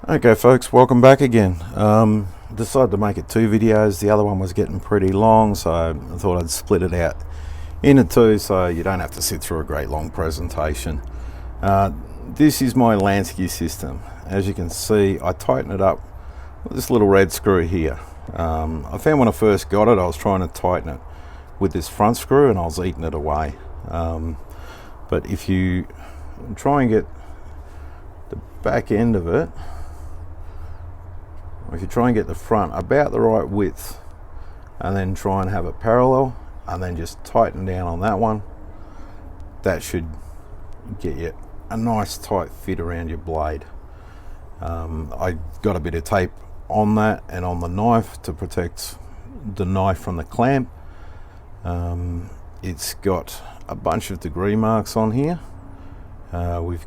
Okay folks, welcome back again. Decided to make it two videos. The other one was getting pretty long, so I thought I'd split it out into two so you don't have to sit through a great long presentation. This is my Lansky system. As you can see, I tighten it up with this little red screw here. I found when I first got it, I was trying to tighten it with this front screw and I was eating it away. But if you try and get the back end of it, if you try and get the front about the right width and then try and have it parallel and then just tighten down on that one, that should get you a nice tight fit around your blade. I got a bit of tape on that and on the knife to protect the knife from the clamp. It's got a bunch of degree marks on here. We've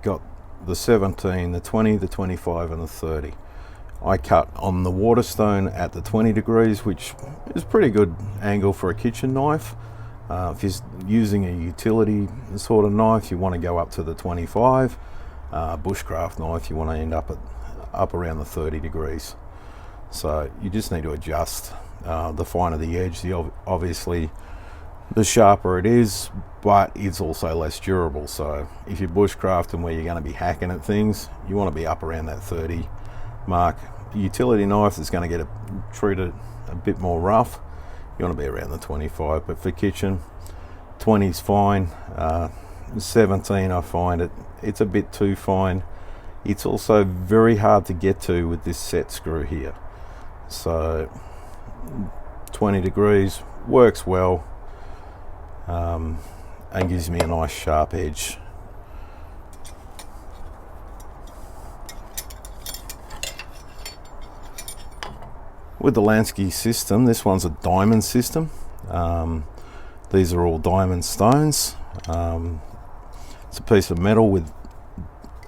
got the 17, the 20, the 25 and the 30. I cut on the Waterstone at the 20 degrees, which is a pretty good angle for a kitchen knife. If you're using a utility sort of knife, you want to go up to the 25. Bushcraft knife, you want to end up around the 30 degrees. So you just need to adjust the finer the edge. Obviously, the sharper it is, but it's also less durable. So if you're bushcrafting where you're going to be hacking at things, you want to be up around that 30 mark. A utility knife is going to get treated a bit more rough. You want to be around the 25, but for kitchen, 20 is fine. 17, I find it's a bit too fine. It's also very hard to get to with this set screw here. So 20 degrees works well, and gives me a nice sharp edge. With the Lansky system, this one's a diamond system. These are all diamond stones. It's a piece of metal with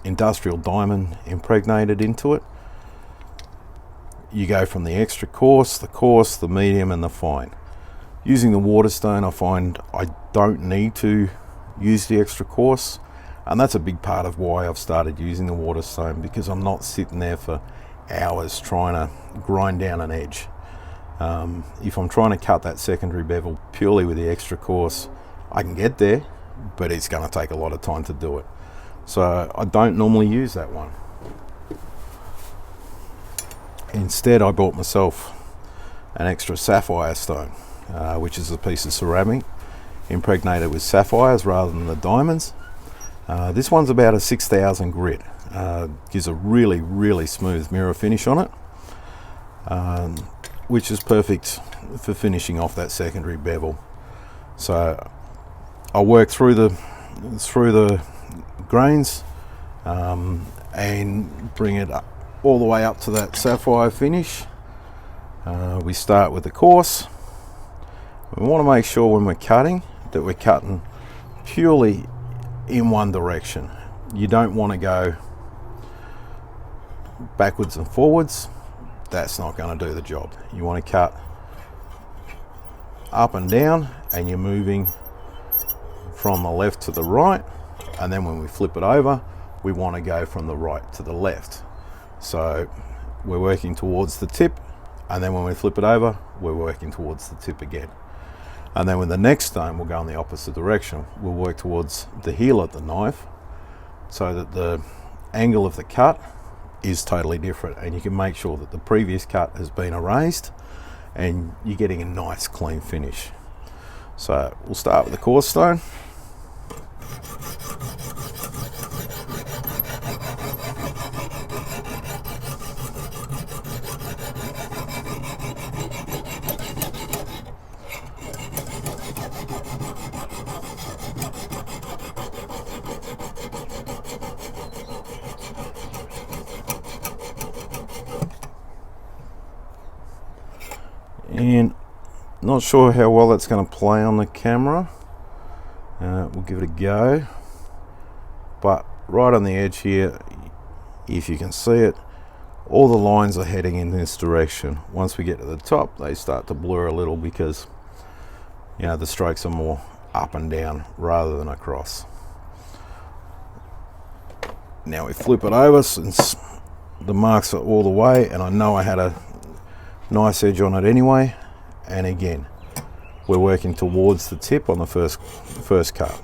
industrial diamond impregnated into it. You go from the extra coarse, the medium and the fine. Using the Waterstone, I find I don't need to use the extra coarse, and that's a big part of why I've started using the Waterstone, because I'm not sitting there for hours trying to grind down an edge. If I'm trying to cut that secondary bevel purely with the extra coarse, I can get there, but it's going to take a lot of time to do it. So I don't normally use that one. Instead, I bought myself an extra sapphire stone, which is a piece of ceramic impregnated with sapphires rather than the diamonds. This one's about a 6,000 grit. Gives a really smooth mirror finish on it, which is perfect for finishing off that secondary bevel. So I'll work through the grains and bring it up all the way up to that sapphire finish. We start with the coarse. We want to make sure when we're cutting that we're cutting purely in one direction. You don't want to go backwards and forwards. That's not going to do the job. You want to cut up and down, and you're moving from the left to the right, and then when we flip it over, we want to go from the right to the left. So we're working towards the tip, and then when we flip it over, we're working towards the tip again. And then with the next stone, we'll go in the opposite direction. We'll work towards the heel of the knife so that the angle of the cut is totally different, and you can make sure that the previous cut has been erased and you're getting a nice clean finish. So we'll start with the coarse stone. And not sure how well that's going to play on the camera. We'll give it a go. But right on the edge here, if you can see it, all the lines are heading in this direction. Once we get to the top, they start to blur a little because, you know, the strokes are more up and down rather than across. Now we flip it over, since the marks are all the way, and I know I had a nice edge on it anyway. And again, we're working towards the tip on the first cut.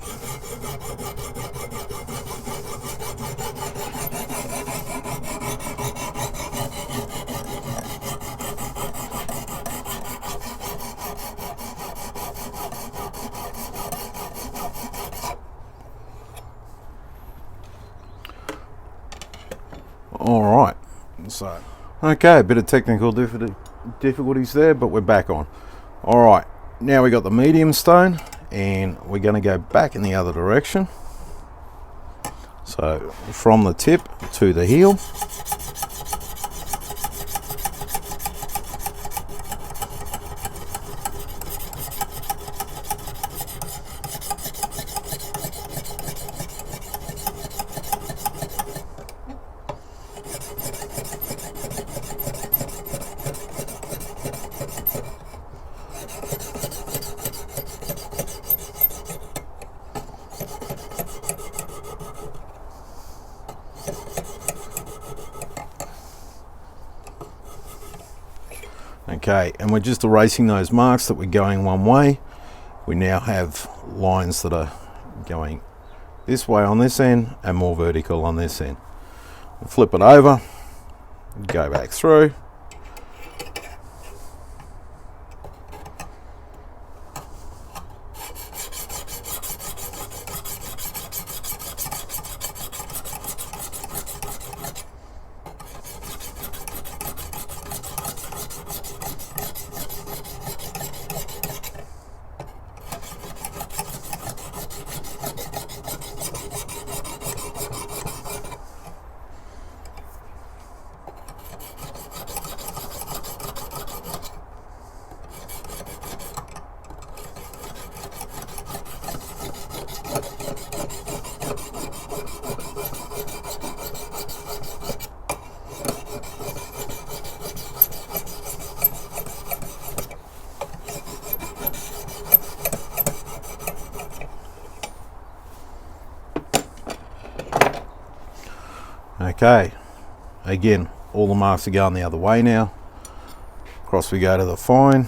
All right, so okay, a bit of technical difficulties there, but we're back on. All right, now we got the medium stone, and we're going to go back in the other direction. So from the tip to the heel. Okay, and we're just erasing those marks that were going one way. We now have lines that are going this way on this end and more vertical on this end. We'll flip it over, go back through. Okay, again, all the marks are going the other way now. Across we go to the fine,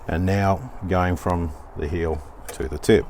and now going from the heel to the tip.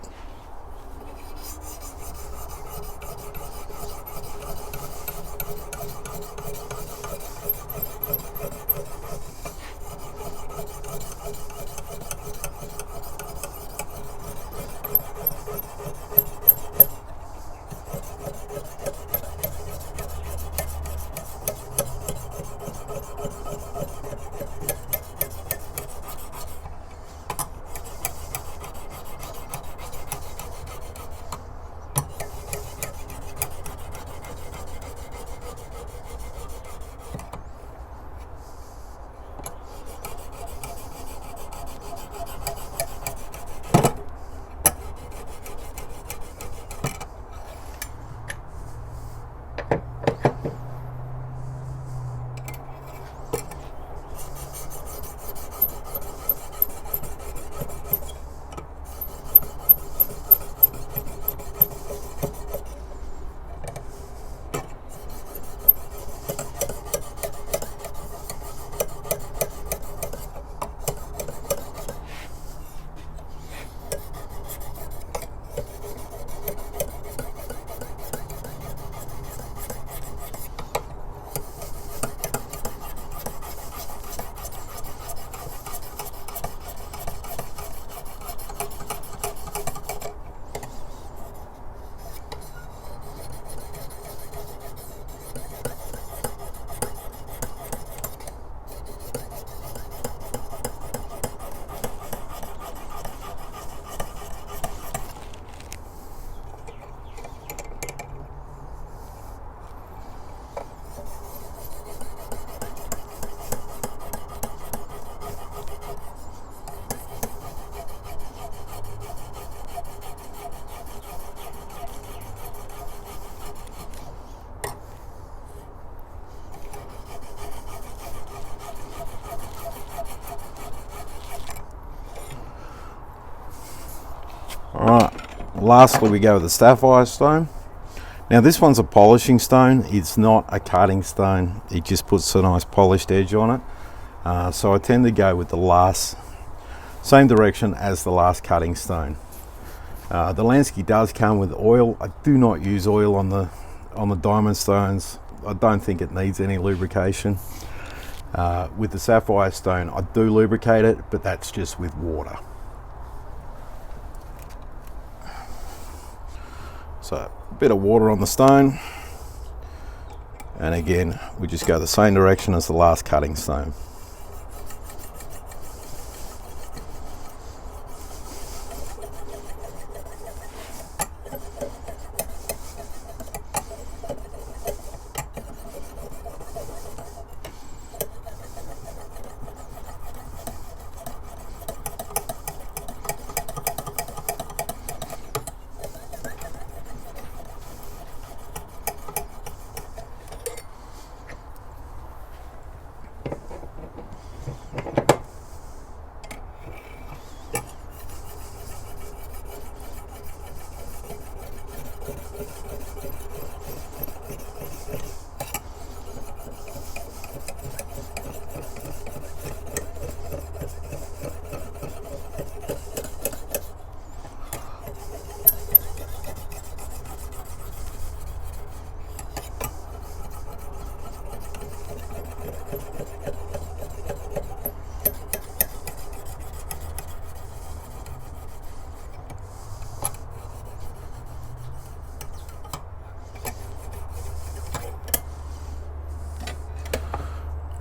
Alright, lastly we go with the sapphire stone. Now this one's a polishing stone, it's not a cutting stone, it just puts a nice polished edge on it. So I tend to go with the same direction as the last cutting stone. The Lansky does come with oil. I do not use oil on the diamond stones. I don't think it needs any lubrication. With the sapphire stone, I do lubricate it, but that's just with water. So a bit of water on the stone, and again we just go the same direction as the last cutting stone.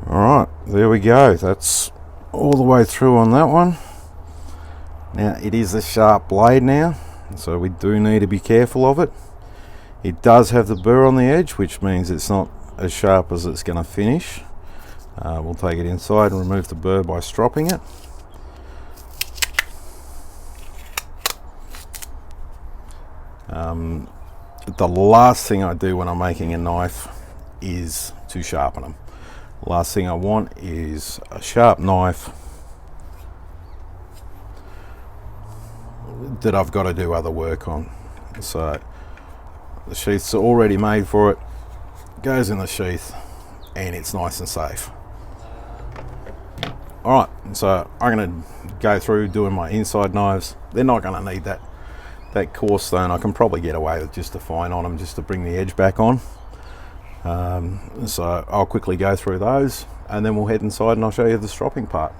Alright, there we go. That's all the way through on that one. Now it is a sharp blade now, so we do need to be careful of it. It does have the burr on the edge, which means it's not as sharp as it's going to finish. We'll take it inside and remove the burr by stropping it. The last thing I do when I'm making a knife is to sharpen them. Last thing I want is a sharp knife that I've got to do other work on. So the sheaths are already made for it, goes in the sheath, and it's nice and safe. Alright, so I'm going to go through doing my inside knives. They're not going to need that coarse stone. I can probably get away with just a fine on them just to bring the edge back on. So I'll quickly go through those and then we'll head inside and I'll show you the stropping part.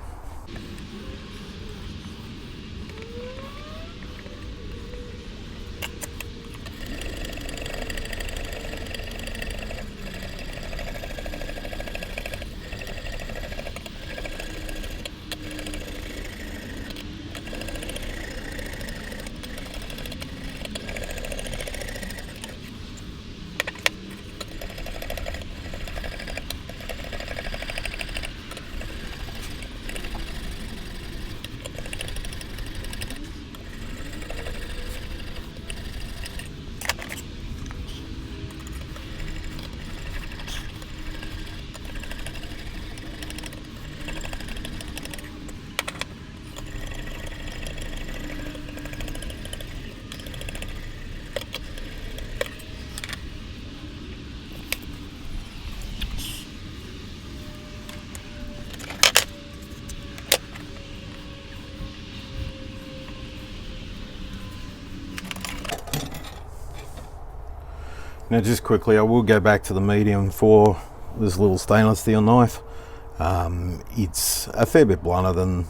Now just quickly, I will go back to the medium for this little stainless steel knife. It's a fair bit blunter than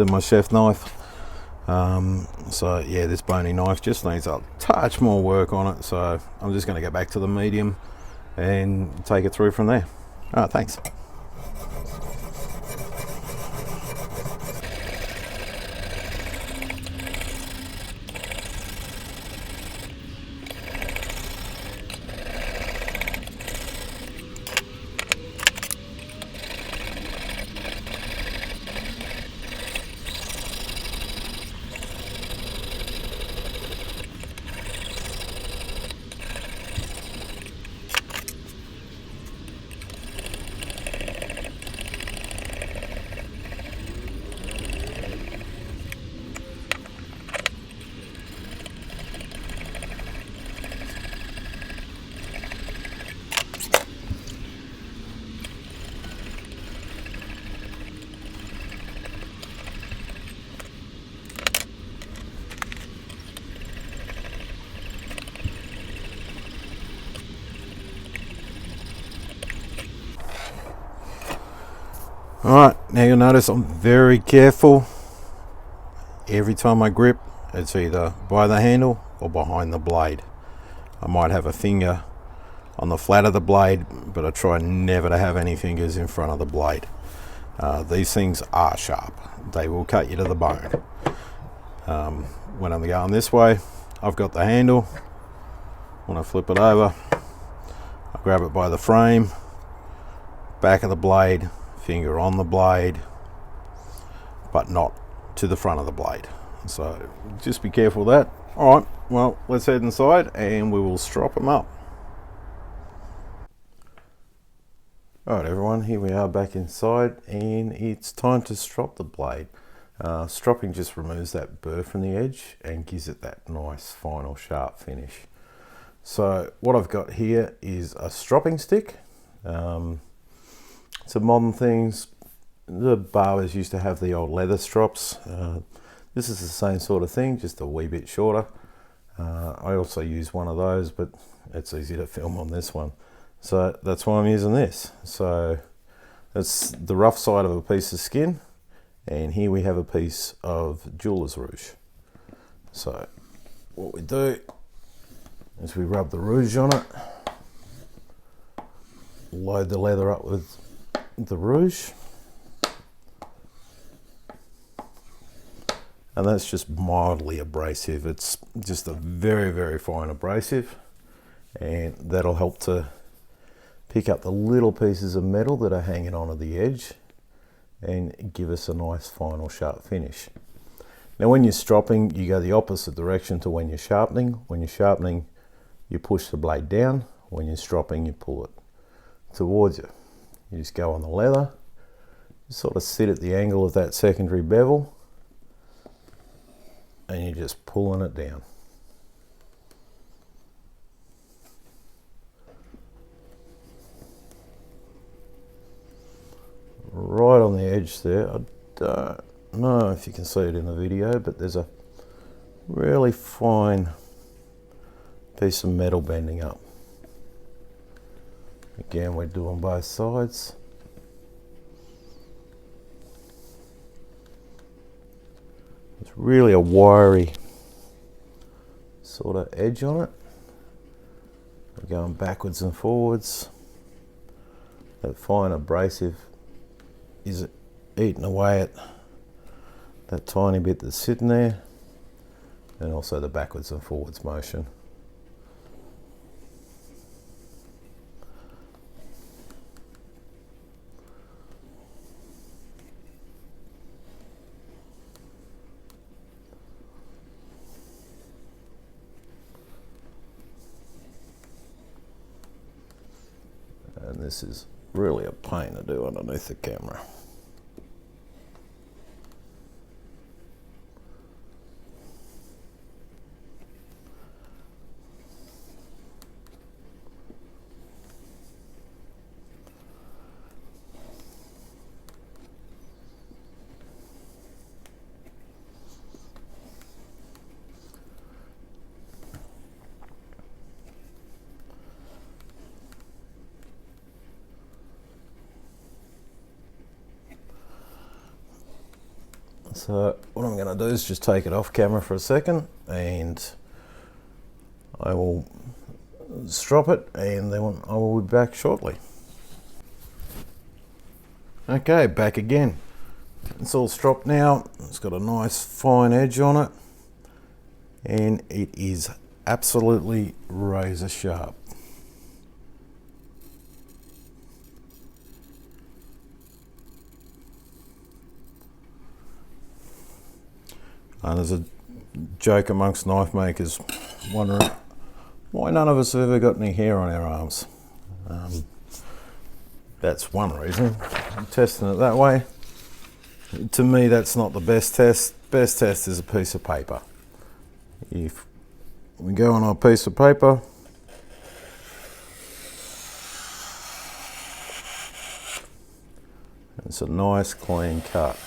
my chef knife. So yeah, this bony knife just needs a touch more work on it. So I'm just going to go back to the medium and take it through from there. All right, thanks. Alright, now you'll notice I'm very careful. Every time I grip, it's either by the handle or behind the blade. I might have a finger on the flat of the blade, but I try never to have any fingers in front of the blade. These things are sharp. They will cut you to the bone. When I'm going this way, I've got the handle. When I flip it over, I grab it by the frame, back of the blade, finger on the blade, but not to the front of the blade. So just be careful of that. All right, well, let's head inside and we will strop them up. All right, everyone, here we are back inside, and it's time to strop the blade. Stropping just removes that burr from the edge and gives it that nice final sharp finish. So what I've got here is a stropping stick. It's a modern thing. The barbers used to have the old leather strops. This is the same sort of thing, just a wee bit shorter. I also use one of those, but it's easy to film on this one. So that's why I'm using this. So that's the rough side of a piece of skin, and here we have a piece of jeweler's rouge. So what we do is we rub the rouge on it, load the leather up with the rouge, and that's just mildly abrasive. It's just a very, very fine abrasive, and that'll help to pick up the little pieces of metal that are hanging onto the edge and give us a nice final sharp finish. Now when you're stropping, you go the opposite direction to when you're sharpening. When you're sharpening, you push the blade down. When you're stropping, you pull it towards you. You just go on the leather, you sort of sit at the angle of that secondary bevel, and you're just pulling it down. Right on the edge there. I don't know if you can see it in the video, but there's a really fine piece of metal bending up. Again, we're doing both sides. It's really a wiry sort of edge on it. We're going backwards and forwards. That fine abrasive is eating away at that tiny bit that's sitting there, and also the backwards and forwards motion. And this is really a pain to do underneath the camera. So what I'm going to do is just take it off camera for a second, and I will strop it, and then I will be back shortly. Okay, back again. It's all stropped now. It's got a nice fine edge on it, and it is absolutely razor sharp. There's a joke amongst knife makers wondering why none of us have ever got any hair on our arms. That's one reason. I'm testing it that way. To me, that's not the best test. Best test is a piece of paper. If we go on a piece of paper, it's a nice clean cut.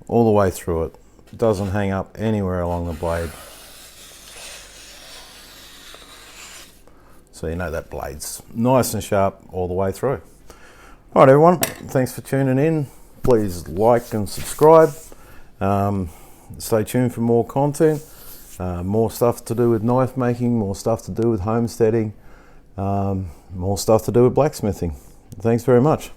All the way through it. It doesn't hang up anywhere along the blade. so you know that blade's nice and sharp all the way through. All right, everyone, thanks for tuning in. Please like and subscribe. Stay tuned for more content, more stuff to do with knife making, more stuff to do with homesteading, more stuff to do with blacksmithing. Thanks very much.